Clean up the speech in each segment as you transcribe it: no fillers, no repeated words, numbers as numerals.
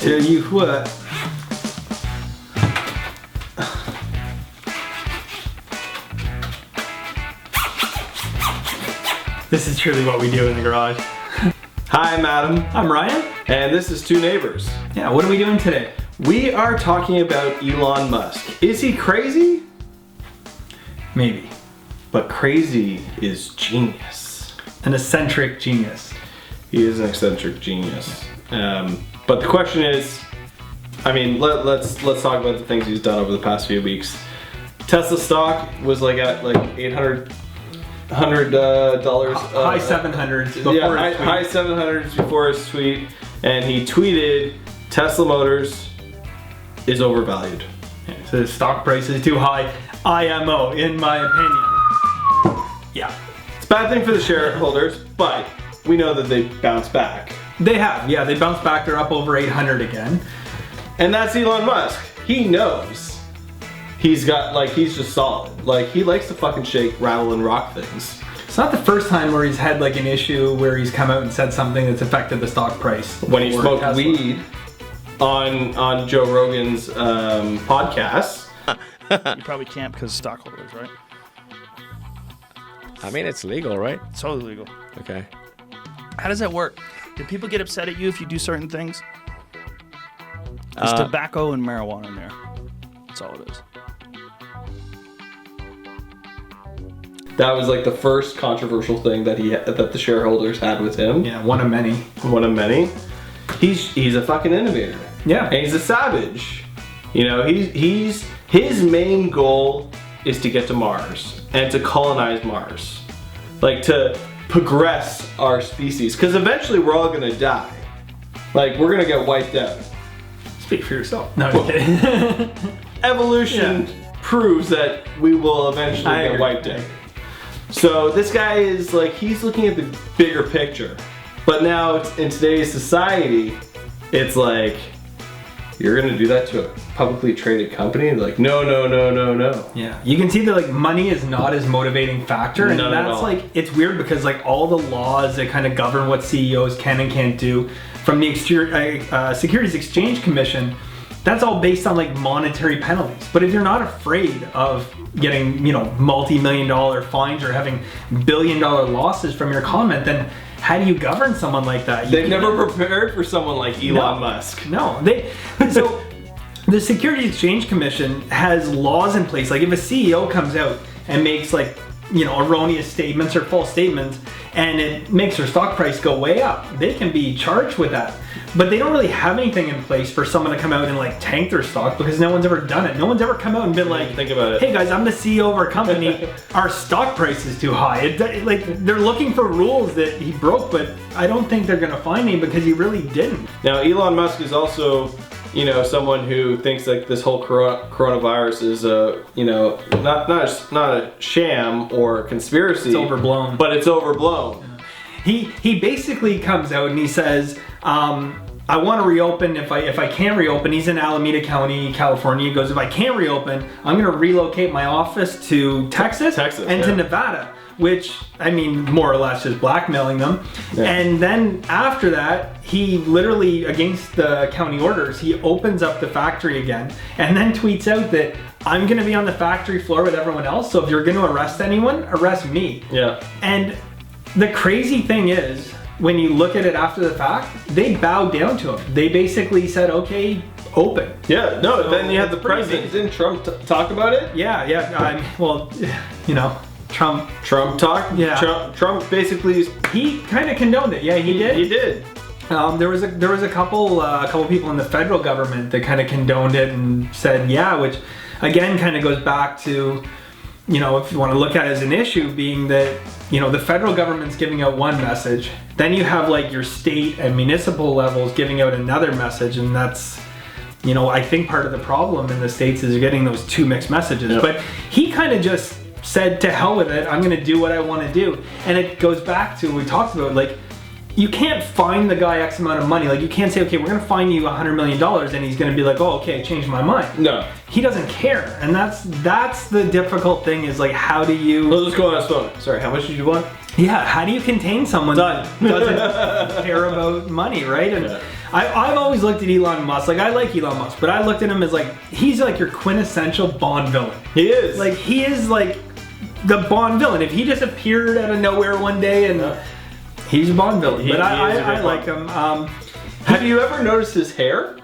Tell you what. This is truly what we do in the garage. Hi, I'm Adam. I'm Ryan. And this is Two Neighbors. Yeah, what are we doing today? We are talking about Elon Musk. Is he crazy? Maybe. But crazy is genius. An eccentric genius. He is an eccentric genius. But the question is, I mean, let's talk about the things he's done over the past few weeks. Tesla stock was like at like $800. High 700s before his tweet. High 700s before his tweet, and he tweeted Tesla Motors is overvalued. Yeah, so the stock price is too high. IMO, in my opinion. Yeah. It's a bad thing for the shareholders, but we know that they bounced back. They have, yeah, they bounced back. They're up over 800 again. And that's Elon Musk. He knows. He's just solid. Like, he likes to fucking shake, rattle, and rock things. It's not the first time where he's had like an issue where he's come out and said something that's affected the stock price. When he smoked weed on Joe Rogan's podcast. You probably can't because of stockholders, right? I mean, it's legal, right? It's totally legal. Okay. How does that work? Do people get upset at you if you do certain things? There's tobacco and marijuana in there. That's all it is. That was like the first controversial thing that the shareholders had with him. Yeah, one of many. One of many. He's a fucking innovator. Yeah. And he's a savage. You know, his main goal is to get to Mars and to colonize Mars. Like, to progress our species. Because eventually we're all gonna die. Like, we're gonna get wiped out. Speak for yourself. No, I'm kidding. Evolution proves that we will eventually get wiped out. So this guy is like, he's looking at the bigger picture. But now in today's society, it's like, you're gonna do that to a publicly traded company? Like, no. Yeah, you can see that like money is not his motivating factor, and None at that's all. like, it's weird because like all the laws that kind of govern what CEOs can and can't do from the Securities Exchange Commission, that's all based on like monetary penalties. But if you're not afraid of getting, you know, multi-million-dollar fines or having billion-dollar losses from your comment, then how do you govern someone like that? They've never prepared for someone like Elon Musk. No, so the Securities Exchange Commission has laws in place. Like if a CEO comes out and makes like, you know, erroneous statements or false statements and it makes their stock price go way up, they can be charged with that. But they don't really have anything in place for someone to come out and like tank their stock because no one's ever done it. No one's ever come out and been like, think about it. Hey guys, I'm the CEO of our company. Our stock price is too high. Like they're looking for rules that he broke, but I don't think they're gonna find him because he really didn't. Now, Elon Musk is also, you know, someone who thinks like this whole coronavirus is a, you know, not a sham or a conspiracy. It's overblown. But it's overblown. He basically comes out and he says, I want to reopen. If I can't reopen, he's in Alameda County, California. He goes, if I can't reopen, I'm going to relocate my office to Texas and to Nevada, which, I mean, more or less just blackmailing them. Yeah. And then after that, he literally, against the county orders, he opens up the factory again and then tweets out that I'm going to be on the factory floor with everyone else. So if you're going to arrest anyone, arrest me. Yeah. And the crazy thing is, when you look at it after the fact, they bowed down to him. They basically said, okay, open. Yeah, no, so then you have the crazy. president. Didn't Trump talk about it? Yeah. Well, you know, Trump talked? Yeah. Trump basically... He kind of condoned it. Yeah, he did. He did. There was a couple people in the federal government that kind of condoned it and said, yeah, which again kind of goes back to, you know, if you want to look at it as an issue, being that, you know, the federal government's giving out one message, then you have like your state and municipal levels giving out another message, and that's, you know, I think part of the problem in the States is you're getting those two mixed messages. Yep. But he kind of just said, to hell with it, I'm going to do what I want to do. And it goes back to what we talked about, like, you can't fine the guy X amount of money. Like, you can't say, okay, we're going to fine you $100 million, and he's going to be like, oh, okay, I changed my mind. No. He doesn't care. And that's the difficult thing, is like, how do you... Let's just go on his phone. Sorry, how much did you want? Yeah, how do you contain someone that doesn't care about money, right? And I've always looked at Elon Musk, like I like Elon Musk, but I looked at him as like, he's like your quintessential Bond villain. He is. Like he is like the Bond villain. If he just appeared out of nowhere one day and he's a Bond villain. But I like him. Have you ever noticed his hair?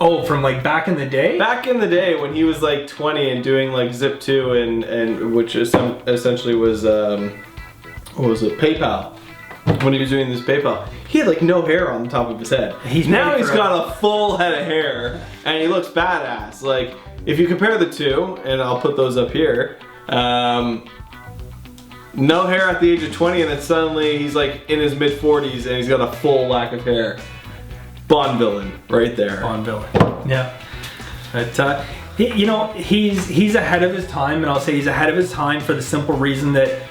Oh, from like back in the day? Back in the day when he was like 20 and doing like Zip 2 and which is essentially was, what was it, PayPal. When he was doing this PayPal, he had like no hair on the top of his head. He's got a full head of hair and he looks badass. Like if you compare the two, and I'll put those up here, no hair at the age of 20 and then suddenly he's like in his mid 40s and he's got a full lack of hair. Bond villain right there. Bond villain. Yeah. But you know, he's ahead of his time, and I'll say he's ahead of his time for the simple reason that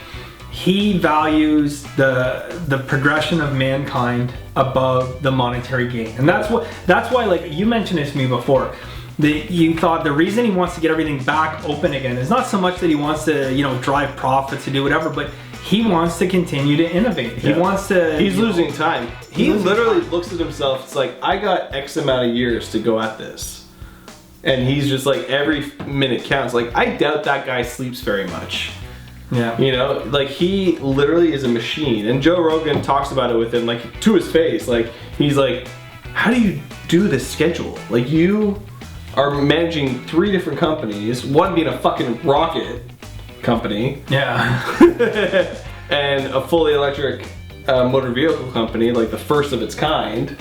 he values the progression of mankind above the monetary gain. And that's why, like you mentioned this to me before, that you thought the reason he wants to get everything back open again is not so much that he wants to, you know, drive profits to do whatever, but he wants to continue to innovate. He wants to... He's losing time. He literally looks at himself, it's like, I got X amount of years to go at this. And he's just like, every minute counts. Like, I doubt that guy sleeps very much. Yeah. You know, like he literally is a machine. And Joe Rogan talks about it with him, like to his face. Like, he's like, how do you do this schedule? Like, you are managing 3 different companies, one being a fucking rocket company. Yeah. And a fully electric motor vehicle company, like the first of its kind.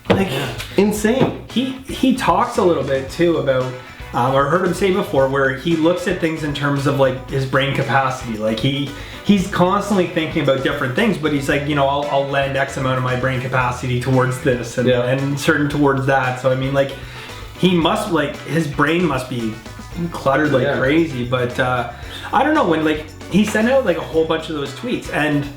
Like, insane. He talks a little bit too about, or heard him say before, where he looks at things in terms of like his brain capacity. Like he's constantly thinking about different things, but he's like, you know, I'll lend X amount of my brain capacity towards this and certain towards that. So I mean, like, he must, like, his brain must be cluttered like crazy. But I don't know, when like he sent out like a whole bunch of those tweets, and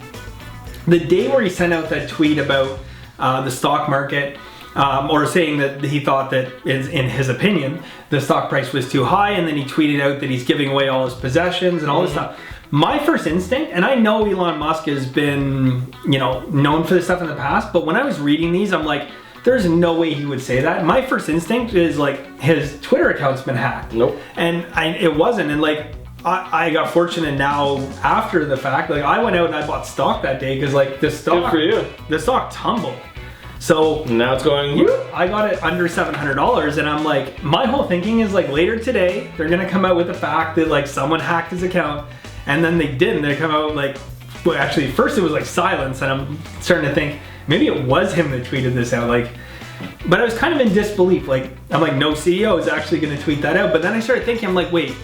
the day where he sent out that tweet about the stock market, or saying that he thought that in his opinion the stock price was too high, and then he tweeted out that he's giving away all his possessions and all this stuff. My first instinct, and I know Elon Musk has been, you know, known for this stuff in the past, but when I was reading these, I'm like, there's no way he would say that. My first instinct is like, his Twitter account's been hacked. Nope. And it wasn't. And like, I got fortunate now after the fact. Like, I went out and I bought stock that day because like the stock, good for you. The stock tumbled. So now it's going. I got it under $700, and I'm like, my whole thinking is like, later today they're gonna come out with the fact that like someone hacked his account, and then they didn't. They come out like, well, actually first it was like silence, and I'm starting to think maybe it was him that tweeted this out. Like, but I was kind of in disbelief. Like, I'm like, no CEO is actually gonna tweet that out. But then I started thinking, I'm like, wait,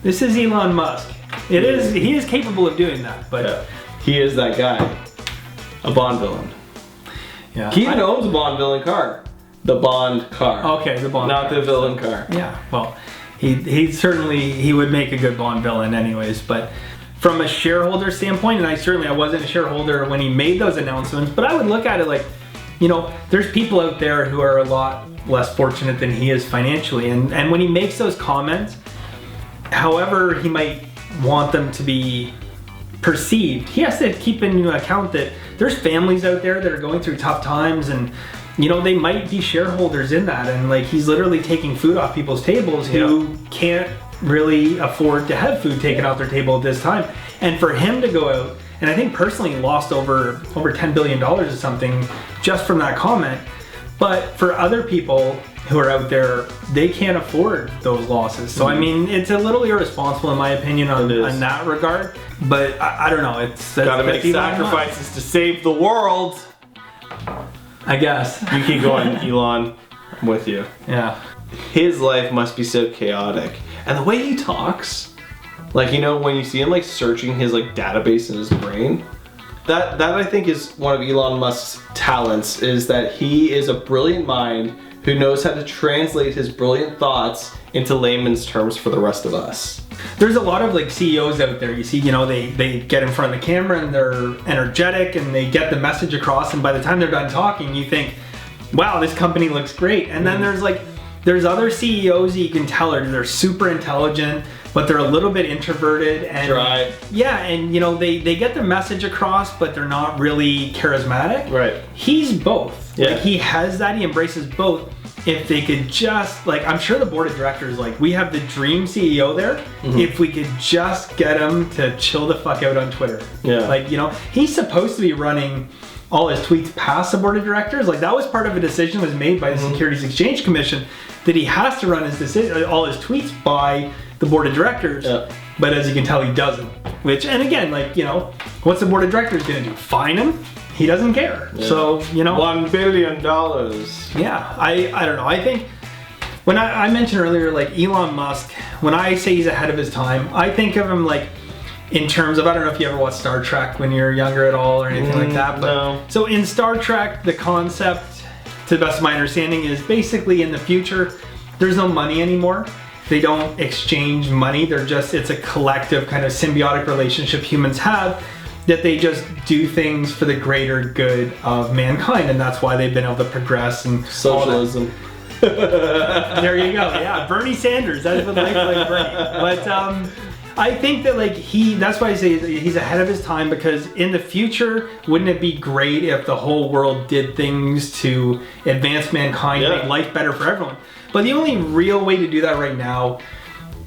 this is Elon Musk. He is capable of doing that. But he is that guy, a Bond villain. Yeah. He even owns a Bond villain car. The Bond car. Okay, the Bond Not car. the villain car. Yeah, well, he certainly, he would make a good Bond villain anyways, but from a shareholder standpoint, and I wasn't a shareholder when he made those announcements, but I would look at it like, you know, there's people out there who are a lot less fortunate than he is financially, and when he makes those comments, however he might want them to be perceived, he has to keep into account that there's families out there that are going through tough times, and you know, they might be shareholders in that, and like, he's literally taking food off people's tables who can't really afford to have food taken off their table at this time. And for him to go out, and I think personally lost over $10 billion or something just from that comment, but for other people who are out there, they can't afford those losses. So I mean, it's a little irresponsible in my opinion on that regard. But I don't know. It's gotta make sacrifices to save the world. I guess. You keep going, Elon. I'm with you. Yeah. His life must be so chaotic, and the way he talks, like, you know, when you see him like searching his like database in his brain, that I think is one of Elon Musk's talents, is that he is a brilliant mind who knows how to translate his brilliant thoughts into layman's terms for the rest of us. There's a lot of like CEOs out there, you see, you know, they get in front of the camera and they're energetic and they get the message across, and by the time they're done talking, you think, wow, this company looks great. And then there's like there's other CEOs that you can tell they're super intelligent, but they're a little bit introverted and Right. yeah, and you know they get their message across, but they're not really charismatic. Right. He's both. Yeah. Like, he has that. He embraces both. If they could just, like, I'm sure the board of directors, like, we have the dream CEO there. Mm-hmm. If we could just get him to chill the fuck out on Twitter. Yeah. Like, you know, he's supposed to be running all his tweets past the board of directors. Like, that was part of a decision was made by the Securities Exchange Commission that he has to run his decision, all his tweets by the board of directors. Yeah. But as you can tell, he doesn't. Which, and again, like, you know, what's the board of directors going to do? Fine him? He doesn't care. Yeah. So, you know. $1 billion. Yeah, I don't know. I think when I mentioned earlier, like Elon Musk, when I say he's ahead of his time, I think of him like in terms of, I don't know if you ever watched Star Trek when you're younger at all or anything like that. But no. So in Star Trek, the concept, to the best of my understanding, is basically in the future, there's no money anymore. They don't exchange money. It's a collective kind of symbiotic relationship humans have, that they just do things for the greater good of mankind, and that's why they've been able to progress and Socialism. there you go. Yeah, Bernie Sanders. That's what like Bernie. But I think that like that's why I say he's ahead of his time, because in the future, wouldn't it be great if the whole world did things to advance mankind, Yeah. make life better for everyone? But the only real way to do that right now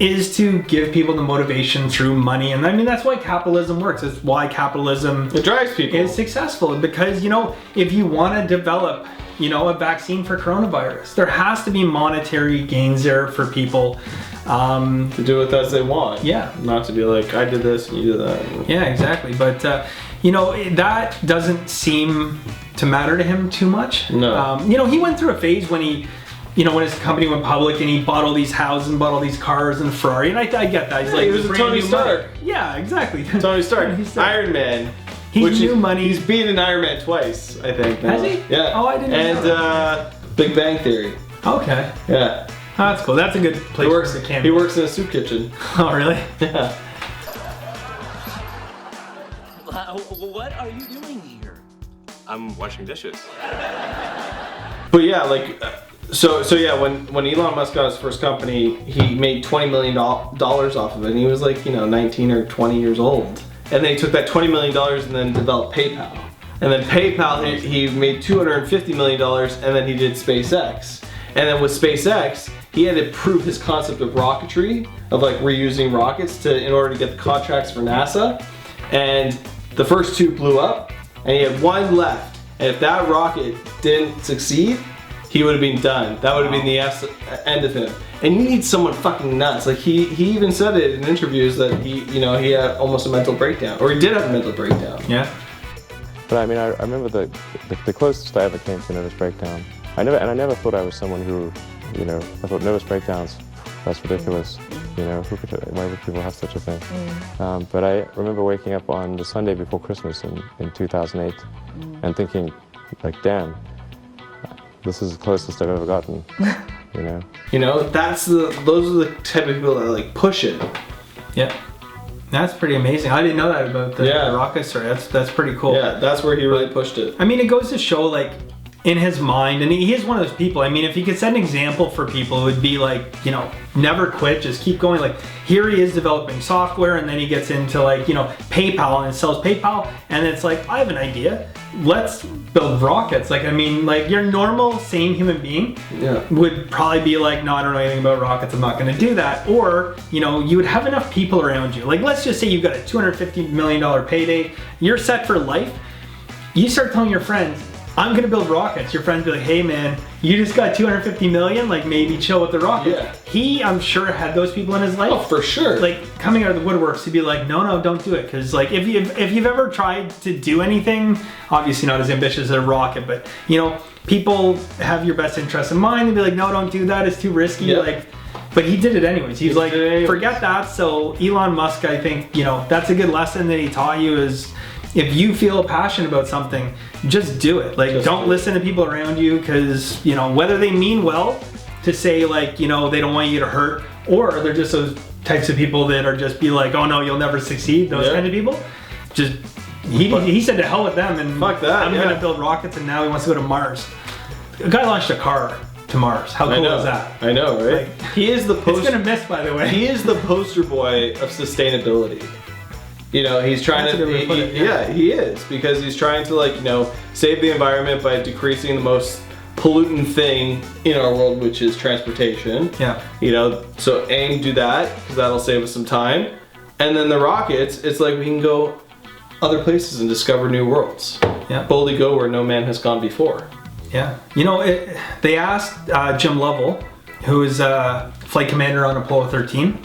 is to give people the motivation through money. And I mean, that's why capitalism works. It's why capitalism It drives people. is successful, because, you know, if you want to develop, you know, a vaccine for coronavirus, there has to be monetary gains there for people. To do it as they want. Yeah. Not to be like, I did this and you did that. Yeah, exactly. But, you know, that doesn't seem to matter to him too much. No. You know, he went through a phase when when his company went public and he bought all these houses and bought all these cars and Ferrari, and I get that. He's Yeah, like, he was a brand Tony new Stark. money. Yeah, exactly. Tony Stark. He's Iron Man. He's new money. He's beaten Iron Man twice, I think. Now. Has he? Yeah. Oh, I didn't know And Big Bang Theory. Okay. Yeah. Oh, that's cool. That's a good place for the camera. He works in a soup kitchen. Oh, really? Yeah. What are you doing here? I'm washing dishes. But yeah, like, so yeah, when Elon Musk got his first company, he made $20 million off of it, and he was like, 19 or 20 years old. And then he took that $20 million and then developed PayPal. And then PayPal, he made $250 million, and then he did SpaceX. And then with SpaceX, he had to prove his concept of rocketry, of like reusing rockets in order to get the contracts for NASA. And the first two blew up, and he had one left. And if that rocket didn't succeed, he would have been done. That would have been the end of him. And you need someone fucking nuts. Like he even said it in interviews that he had almost a mental breakdown, or he did have a mental breakdown. Yeah. But I mean, I remember the closest I ever came to a nervous breakdown. I never thought I was someone who, I thought nervous breakdowns, that's ridiculous. Why would people have such a thing? But I remember waking up on the Sunday before Christmas in 2008 and thinking, like, damn, this is the closest I've ever gotten. Those are the type of people that like push it. Yeah. That's pretty amazing. I didn't know that about the rocket story. That's pretty cool. Yeah, that's where he really pushed it. I mean, it goes to show, like, in his mind, and he is one of those people. I mean, if he could set an example for people, it would be like, never quit, just keep going. Like, here he is developing software, and then he gets into like, PayPal, and sells PayPal, and it's like, I have an idea. Let's build rockets. Like, I mean, like, your normal, sane human being would probably be like, no, I don't know anything about rockets, I'm not gonna do that. Or, you would have enough people around you. Like, let's just say you've got a $250 million payday, you're set for life. You start telling your friends, I'm gonna build rockets. Your friends be like, hey man, you just got 250 million, like maybe chill with the rockets. Yeah. He, I'm sure, had those people in his life. Oh, for sure. Like, coming out of the woodworks to be like, no, don't do it. Cause like, if you've ever tried to do anything, obviously not as ambitious as a rocket, but people have your best interest in mind and be like, no, don't do that, it's too risky. Yeah. Like, but he did it anyways. He's like, forget that. So Elon Musk, I think, that's a good lesson that he taught you is, if you feel passionate about something, just do it. Like, don't listen to people around you, because, whether they mean well to say, like, they don't want you to hurt, or they're just those types of people that are just be like, oh no, you'll never succeed, those kind of people. Just, he said to hell with them, and fuck that, I'm gonna build rockets, and now he wants to go to Mars. A guy launched a car to Mars. How cool is that? I know, right? Like, he is the It's gonna miss, by the way. He is the poster boy of sustainability. You know, he's trying That's a to. good way to put it, Yeah, he is, because he's trying to, like, you know, save the environment by decreasing the most pollutant thing in our world, which is transportation. Yeah. You know, so aim, do that, because that'll save us some time. And then the rockets, it's like we can go other places and discover new worlds. Yeah. Boldly go where no man has gone before. Yeah. You know, they asked Jim Lovell, who is a flight commander on Apollo 13,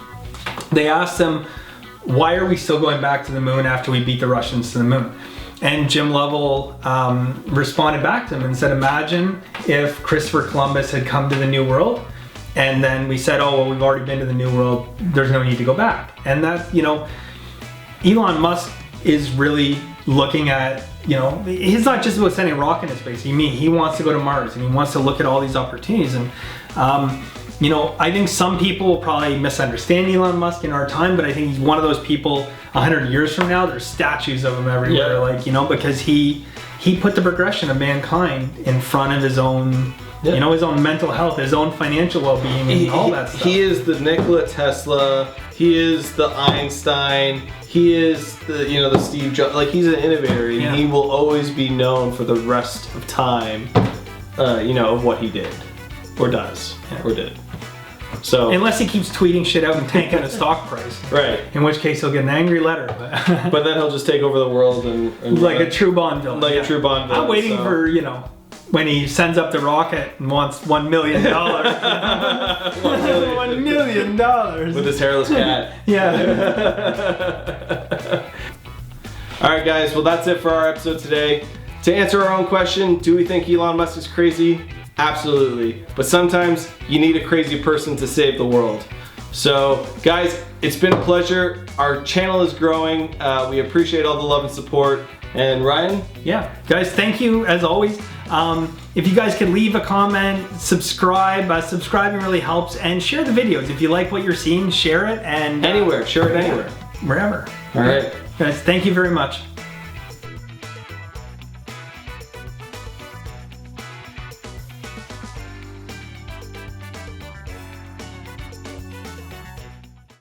they asked him, why are we still going back to the moon after we beat the Russians to the moon? And Jim Lovell responded back to him and said, imagine if Christopher Columbus had come to the New World and then we said, oh, well, we've already been to the New World, there's no need to go back. And that, you know, Elon Musk is really looking at, you know, he's not just about sending a rocket into space. He wants to go to Mars and he wants to look at all these opportunities. And, you know, I think some people will probably misunderstand Elon Musk in our time, but I think he's one of those people 100 years from now, there's statues of him everywhere, Yeah. like, you know, because he put the progression of mankind in front of his own, Yeah. you know, his own mental health, his own financial well-being, and all that stuff. He is the Nikola Tesla. He is the Einstein. He is the, you know, the Steve Jobs. Like, he's an innovator, and Yeah. he will always be known for the rest of time, you know, of what he did, or does, or did. So Unless he keeps tweeting shit out and tanking a stock price. right, In which case he'll get an angry letter. But but then he'll just take over the world and like a true Bond villain. Like a true Bond villain, I'm waiting so. for, you know, when he sends up the rocket and wants $1 million. $1 million. with his hairless cat. Yeah. All right, guys. Well, that's it for our episode today. To answer our own question, do we think Elon Musk is crazy? Absolutely. But sometimes you need a crazy person to save the world. So, guys, it's been a pleasure. Our channel is growing. We appreciate all the love and support. And Ryan? Yeah. Guys, thank you as always. If you guys could leave a comment, subscribe. Subscribing really helps. And share the videos. If you like what you're seeing, share it. And Anywhere. Share it anywhere. wherever. All right. Guys, thank you very much.